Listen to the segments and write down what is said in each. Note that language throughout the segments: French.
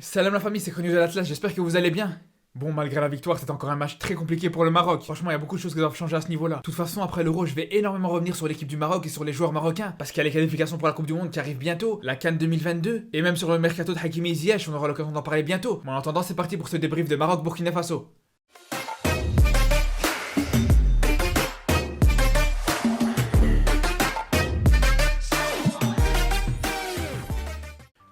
Salam la famille, c'est Chrono de l'Atlas, j'espère que vous allez bien. Bon, malgré la victoire, c'est encore un match très compliqué pour le Maroc. Franchement, il y a beaucoup de choses qui doivent changer à ce niveau-là. De toute façon, après l'Euro, je vais énormément revenir sur l'équipe du Maroc et sur les joueurs marocains. Parce qu'il y a les qualifications pour la Coupe du Monde qui arrivent bientôt, la CAN 2022, et même sur le mercato de Hakimi Ziyech, on aura l'occasion d'en parler bientôt. Mais en attendant, c'est parti pour ce débrief de Maroc-Burkina Faso.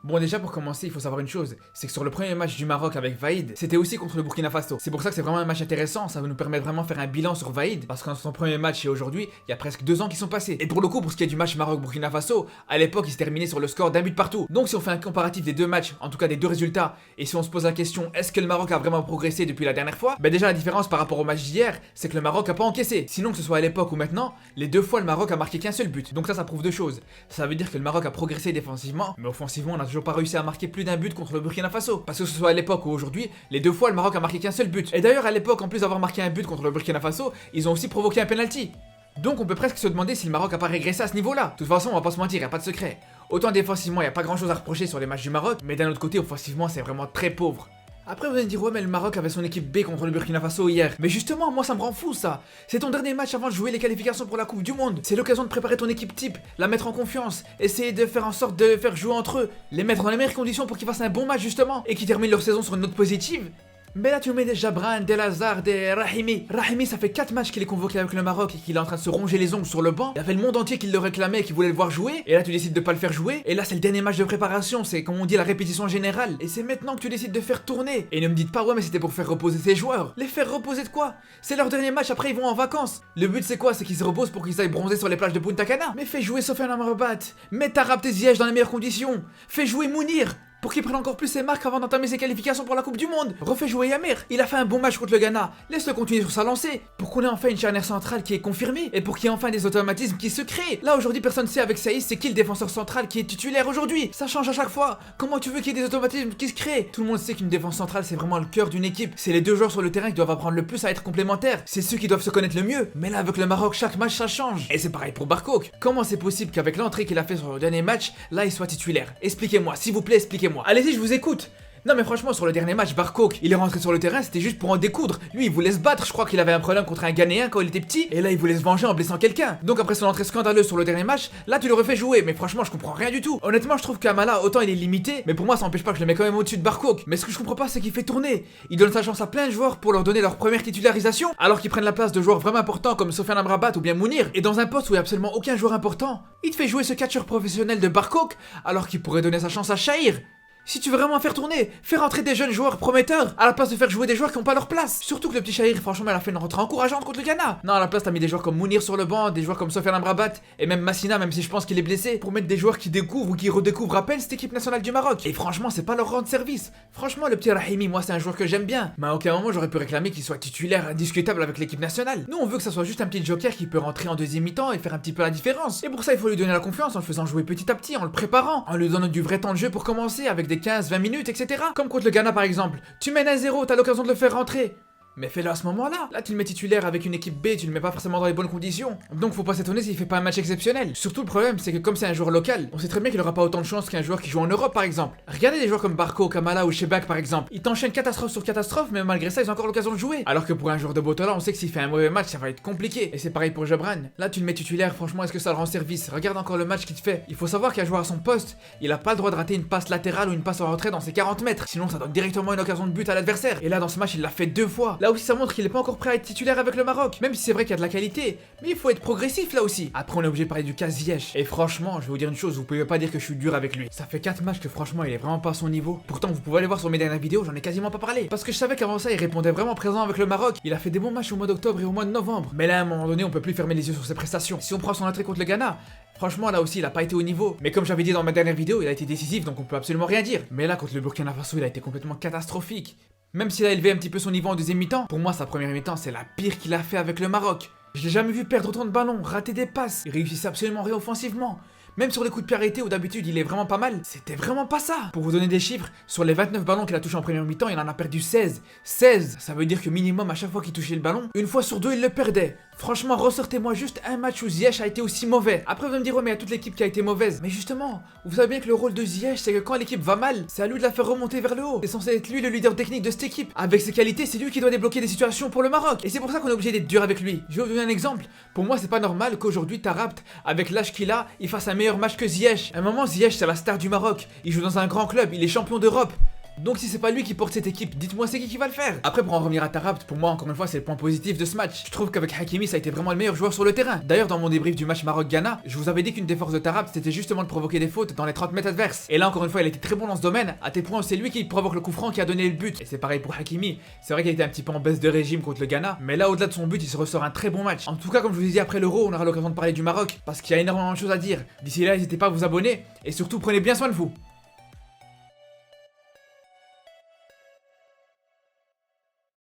Bon, déjà pour commencer, il faut savoir une chose, c'est que sur le premier match du Maroc avec Vaïd, c'était aussi contre le Burkina Faso. C'est pour ça que c'est vraiment un match intéressant, ça va nous permettre vraiment de faire un bilan sur Vaïd, parce qu'entre son premier match et aujourd'hui, il y a presque 2 ans qui sont passés. Et pour le coup, pour ce qui est du match Maroc-Burkina Faso, à l'époque, il se terminait sur le score d'un but partout. Donc si on fait un comparatif des deux matchs, en tout cas des deux résultats, et si on se pose la question, est-ce que le Maroc a vraiment progressé depuis la dernière fois? Ben déjà la différence par rapport au match d'hier, c'est que le Maroc a pas encaissé. Sinon que ce soit à l'époque ou maintenant, les deux fois le Maroc a marqué qu'un seul but. Donc ça prouve deux choses. Ça veut dire que le Maroc a progressé défensivement, mais offensivement, on n'a toujours pas réussi à marquer plus d'un but contre le Burkina Faso. Parce que ce soit à l'époque ou aujourd'hui, les deux fois le Maroc a marqué qu'un seul but. Et d'ailleurs à l'époque, en plus d'avoir marqué un but contre le Burkina Faso, ils ont aussi provoqué un penalty. Donc on peut presque se demander si le Maroc a pas régressé à ce niveau-là. De toute façon, on va pas se mentir, y a pas de secret. Autant défensivement, y a pas grand chose à reprocher sur les matchs du Maroc, mais d'un autre côté, offensivement, c'est vraiment très pauvre. Après vous allez me dire ouais mais le Maroc avait son équipe B contre le Burkina Faso hier. Mais justement moi ça me rend fou ça. C'est ton dernier match avant de jouer les qualifications pour la Coupe du Monde. C'est l'occasion de préparer ton équipe type, la mettre en confiance, essayer de faire en sorte de les faire jouer entre eux, les mettre dans les meilleures conditions pour qu'ils fassent un bon match justement et qu'ils terminent leur saison sur une note positive. Mais là tu mets des Jabran, des Lazare, des Rahimi. Rahimi ça fait 4 matchs qu'il est convoqué avec le Maroc et qu'il est en train de se ronger les ongles sur le banc. Il y avait le monde entier qui le réclamait et qui voulait le voir jouer. Et là tu décides de pas le faire jouer. Et là c'est le dernier match de préparation, c'est comme on dit la répétition générale. Et c'est maintenant que tu décides de faire tourner. Et ne me dites pas ouais mais c'était pour faire reposer ces joueurs. Les faire reposer de quoi? C'est leur dernier match, après ils vont en vacances. Le but c'est quoi? C'est qu'ils se reposent pour qu'ils aillent bronzer sur les plages de Punta Cana. Mais fais jouer Sofiane Amrabat. Mets Tarab Ziyech dans les meilleures conditions. Fais jouer Mounir pour qu'il prenne encore plus ses marques avant d'entamer ses qualifications pour la Coupe du Monde. Refais jouer Yamir, il a fait un bon match contre le Ghana. Laisse-le continuer sur sa lancée, pour qu'on ait enfin une charnière centrale qui est confirmée, et pour qu'il y ait enfin des automatismes qui se créent. Là aujourd'hui personne ne sait avec Saïs c'est qui le défenseur central qui est titulaire aujourd'hui. Ça change à chaque fois. Comment tu veux qu'il y ait des automatismes qui se créent? Tout le monde sait qu'une défense centrale c'est vraiment le cœur d'une équipe. C'est les deux joueurs sur le terrain qui doivent apprendre le plus à être complémentaires. C'est ceux qui doivent se connaître le mieux. Mais là avec le Maroc chaque match ça change. Et c'est pareil pour Barcoq. Comment c'est possible qu'avec l'entrée qu'il a fait sur le dernier match, là il soit titulaire? Expliquez-moi, s'il vous plaît, expliquez-moi. Allez-y, je vous écoute. Non mais franchement sur le dernier match Barcoq il est rentré sur le terrain c'était juste pour en découdre. Lui il voulait se battre, je crois qu'il avait un problème contre un Ghanéen quand il était petit. Et là il voulait se venger en blessant quelqu'un. Donc après son entrée scandaleuse sur le dernier match, là tu le refais jouer. Mais franchement je comprends rien du tout. Honnêtement je trouve qu'Amala autant il est limité, mais pour moi ça n'empêche pas que je le mets quand même au-dessus de Barcoq. Mais ce que je comprends pas c'est qu'il fait tourner. Il donne sa chance à plein de joueurs pour leur donner leur première titularisation, alors qu'ils prennent la place de joueurs vraiment importants comme Sofiane Amrabat ou bien Mounir. Et dans un poste où il n'y a absolument aucun joueur important, il te fait jouer ce catcheur professionnel de Barcoq alors qu'il pourrait donner sa chance à Chahir. Si tu veux vraiment faire tourner, fais rentrer des jeunes joueurs prometteurs à la place de faire jouer des joueurs qui n'ont pas leur place. Surtout que le petit Chahir, franchement, il a fait une rentrée encourageante contre le Ghana. Non, à la place, t'as mis des joueurs comme Mounir sur le banc, des joueurs comme Sofiane Amrabat et même Massina, même si je pense qu'il est blessé, pour mettre des joueurs qui découvrent ou qui redécouvrent à peine cette équipe nationale du Maroc. Et franchement, c'est pas leur rendre service. Franchement, le petit Rahimi, moi, c'est un joueur que j'aime bien. Mais à aucun moment, j'aurais pu réclamer qu'il soit titulaire indiscutable avec l'équipe nationale. Nous, on veut que ça soit juste un petit joker qui peut rentrer en deuxième mi-temps et faire un petit peu la différence. Et pour ça, il faut lui donner la confiance en le faisant jouer petit à petit, en le préparant, en lui donnant du vrai temps de jeu pour commencer avec des 15-20 minutes, etc. Comme contre le Ghana par exemple. Tu mènes à 0, t'as l'occasion de le faire rentrer. Mais fais-le à ce moment-là. Là, tu le mets titulaire avec une équipe B, tu le mets pas forcément dans les bonnes conditions. Donc faut pas s'étonner s'il fait pas un match exceptionnel. Surtout le problème, c'est que comme c'est un joueur local, on sait très bien qu'il aura pas autant de chance qu'un joueur qui joue en Europe par exemple. Regardez des joueurs comme Barco, Kamala ou Shebak par exemple. Ils t'enchaînent catastrophe sur catastrophe, mais malgré ça, ils ont encore l'occasion de jouer. Alors que pour un joueur de Botola, on sait que s'il fait un mauvais match, ça va être compliqué. Et c'est pareil pour Jabran. Là, tu le mets titulaire, franchement, est-ce que ça le rend service? Regarde encore le match qu'il te fait. Il faut savoir qu'un joueur à son poste, il a pas le droit de rater une passe latérale ou une passe en retrait dans ses 40 mètres. Sinon, ça donne directement une occasion de but à l'adversaire. Et là, dans ce match, il l'a fait 2 fois. Là aussi, ça montre qu'il est pas encore prêt à être titulaire avec le Maroc, même si c'est vrai qu'il y a de la qualité, mais il faut être progressif là aussi. Après on est obligé de parler du cas Ziyech. Et franchement, je vais vous dire une chose, vous pouvez pas dire que je suis dur avec lui. Ça fait 4 matchs que franchement il est vraiment pas à son niveau. Pourtant vous pouvez aller voir sur mes dernières vidéos, j'en ai quasiment pas parlé. Parce que je savais qu'avant ça il répondait vraiment présent avec le Maroc. Il a fait des bons matchs au mois d'octobre et au mois de novembre. Mais là à un moment donné on peut plus fermer les yeux sur ses prestations. Si on prend son entrée contre le Ghana, franchement là aussi il a pas été au niveau. Mais comme j'avais dit dans ma dernière vidéo, il a été décisif donc on peut absolument rien dire. Mais là contre le Burkina Faso il a été complètement catastrophique. Même s'il a élevé un petit peu son niveau en deuxième mi-temps, pour moi sa première mi-temps c'est la pire qu'il a fait avec le Maroc. Je l'ai jamais vu perdre autant de ballons, rater des passes, il réussissait absolument rien offensivement. Même sur les coups de pied arrêtés où d'habitude il est vraiment pas mal, c'était vraiment pas ça. Pour vous donner des chiffres, sur les 29 ballons qu'il a touché en première mi-temps, il en a perdu 16. 16, ça veut dire que minimum à chaque fois qu'il touchait le ballon, une fois sur deux il le perdait. Franchement, ressortez-moi juste un match où Ziyech a été aussi mauvais. Après vous allez me dire ouais mais il y a toute l'équipe qui a été mauvaise. Mais justement, vous savez bien que le rôle de Ziyech c'est que quand l'équipe va mal, c'est à lui de la faire remonter vers le haut. C'est censé être lui le leader technique de cette équipe. Avec ses qualités, c'est lui qui doit débloquer des situations pour le Maroc. Et c'est pour ça qu'on est obligé d'être dur avec lui. Je vais vous donner un exemple. Pour moi c'est pas normal qu'aujourd'hui Taarabt, avec l'âge qu'il a, il fasse un meilleur match que Ziyech. À un moment Ziyech c'est la star du Maroc. Il joue dans un grand club, il est champion d'Europe. Donc si c'est pas lui qui porte cette équipe, dites-moi c'est qui va le faire. Après pour en revenir à Taarabt, pour moi encore une fois c'est le point positif de ce match. Je trouve qu'avec Hakimi ça a été vraiment le meilleur joueur sur le terrain. D'ailleurs dans mon débrief du match Maroc-Ghana, je vous avais dit qu'une des forces de Taarabt c'était justement de provoquer des fautes dans les 30 mètres adverses. Et là encore une fois il était très bon dans ce domaine, à tel point où c'est lui qui provoque le coup franc qui a donné le but. Et c'est pareil pour Hakimi, c'est vrai qu'il était un petit peu en baisse de régime contre le Ghana, mais là au-delà de son but il se ressort un très bon match. En tout cas comme je vous ai dit après l'Euro on aura l'occasion de parler du Maroc, parce qu'il y a énormément de choses à dire. D'ici là n'hésitez pas à vous abonner, et surtout prenez bien soin de vous.